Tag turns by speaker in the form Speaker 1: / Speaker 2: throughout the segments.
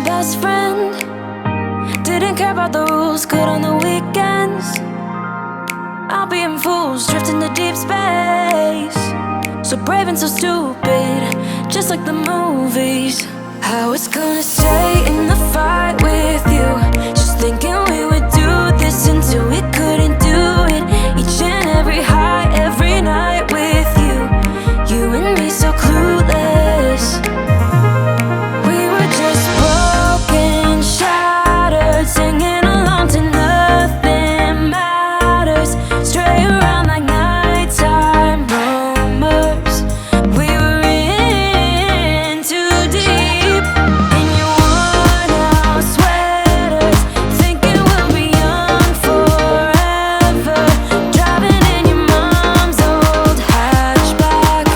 Speaker 1: my best friend. Didn't care about the rules, good on the weekends. I'll be in fools, drifting to deep space. So brave and so stupid, just like the movies. I was gonna stay in the fight with you, just thinking we would do this until we couldn't do it. Each and every high, every night with you. You and me so clueless. We were just broken, shattered, singing along to nothing matters. Stray around like nighttime rumors. We were in too deep. In your worn out sweaters, thinking we'll be young forever. Driving in your mom's old hatchback,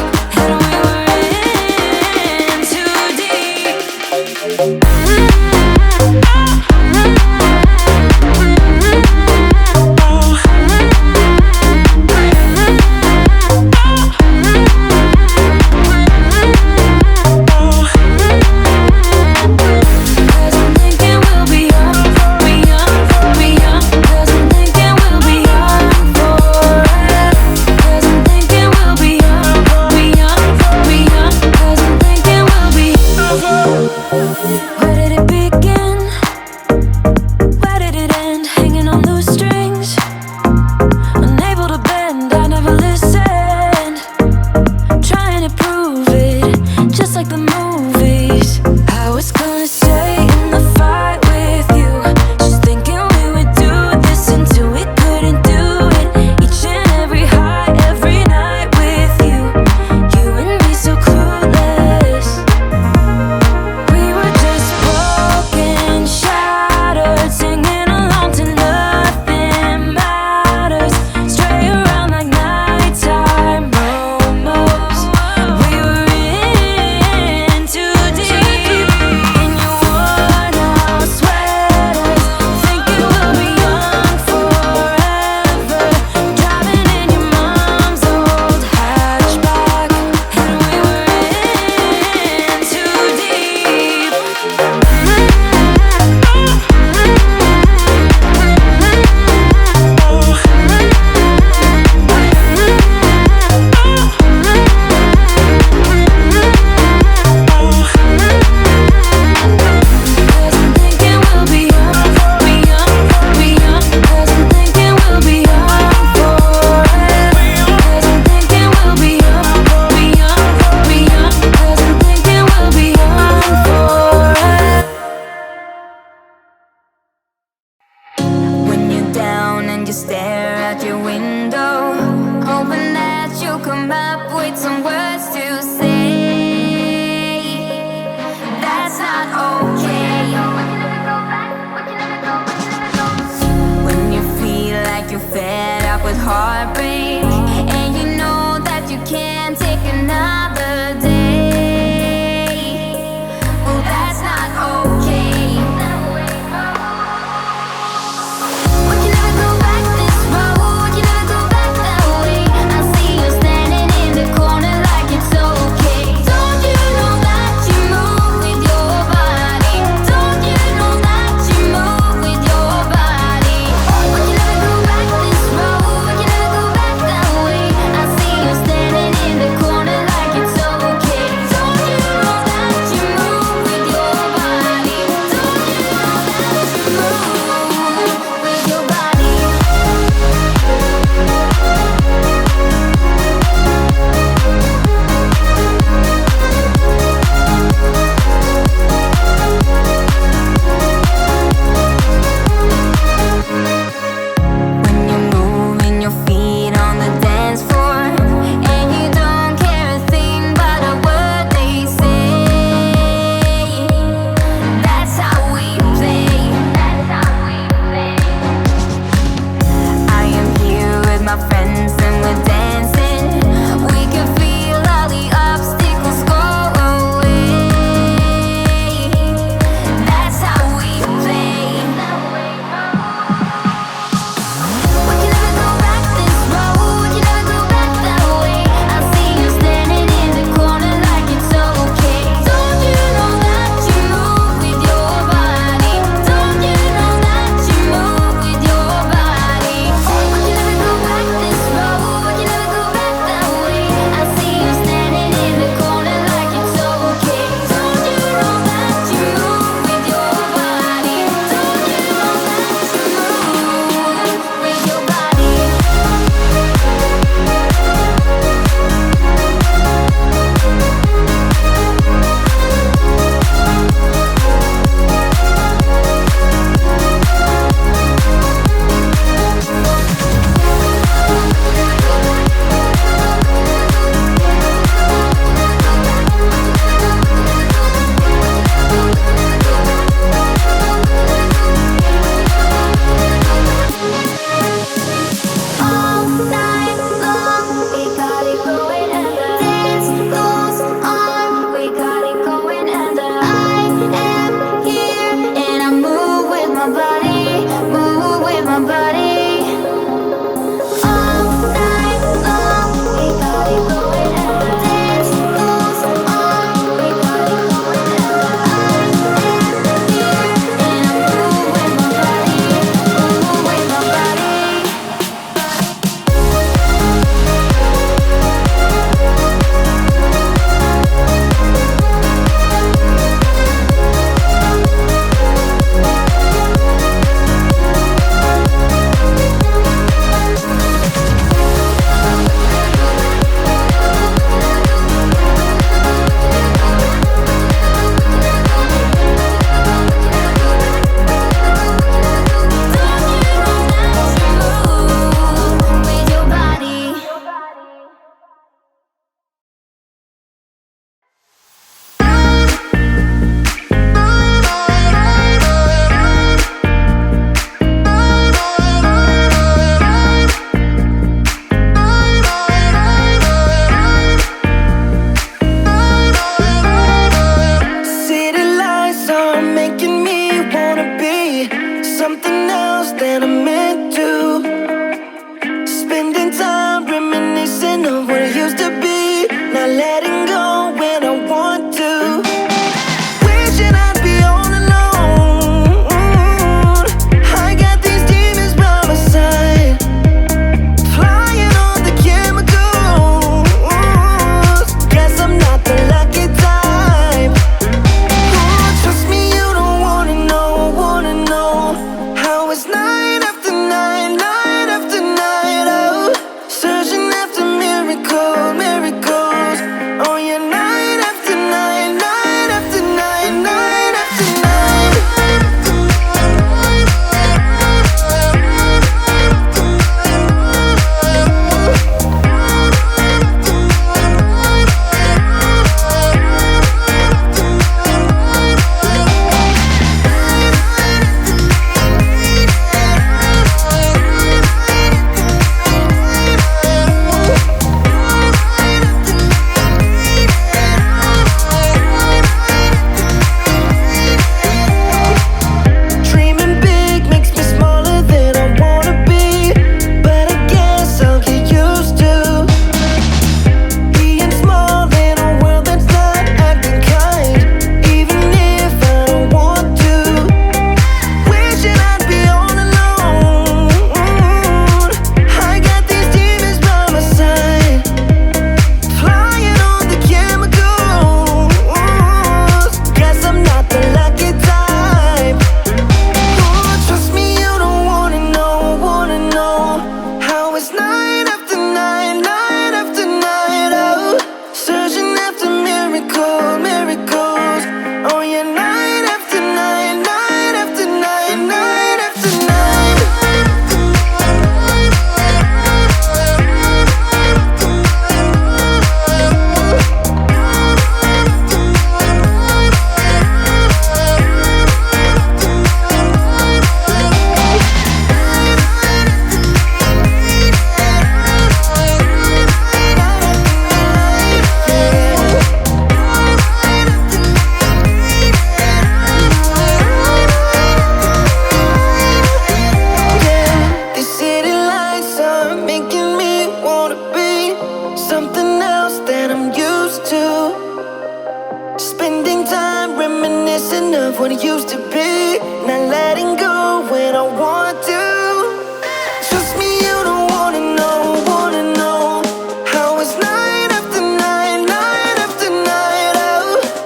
Speaker 1: and we were in too deep. Cause I'm thinking we'll be young, be young, be young. Cause I'm thinking we'll be young forever. Cause I'm thinking we'll be young, be young, be young. Cause I'm thinking we'll be. Where did it begin? Where did it end? Hanging on loose strings, unable to bend. I never listened, trying to prove it, just like the movies. I was gonna stay in the fight with you, just thinking we would do this until we couldn't do it. Each and every high, every night with you. You and me so clueless. We were just broken, shattered, singing along to nothing matters. Stray around like nighttime rumors. We were in too deep. In your worn out sweaters, thinking we'll be young forever. Driving in your mom's old hatchback, and we were in too deep. Cause I'm thinking we'll be young, be young, be young. Cause I'm thinking we'll be young forever. Cause I'm thinking we'll be young, be young, be young. Cause I'm thinking we'll be young forever. When you're down and you stare out your window, hoping that you'll come up with some words to say. That's not okay. When you feel like you're fed up with heartbreak, and you know that you can't take another day. Well, that's not okay. We can never go back this road, you never go back that way. I see you standing in the corner like it's okay. Don't you know that you move with your body? Don't you know that you move with your body? We can never go back this road, we can never go back that way. I see you standing in the corner like it's okay. Don't you know that you move with your body? Don't you know that you move with your body? When you're moving your feet on the dance floor, and you don't care a thing about a word they say. That's how we play. That's how we play. I am here with my friends and we're dancing. We can feel all the obstacles go away. That's how we play. We can never go back this road, you never go back that way. I see you standing in the corner like it's okay. Don't you know that you move with your
Speaker 2: of what it used to be. Not letting go when I want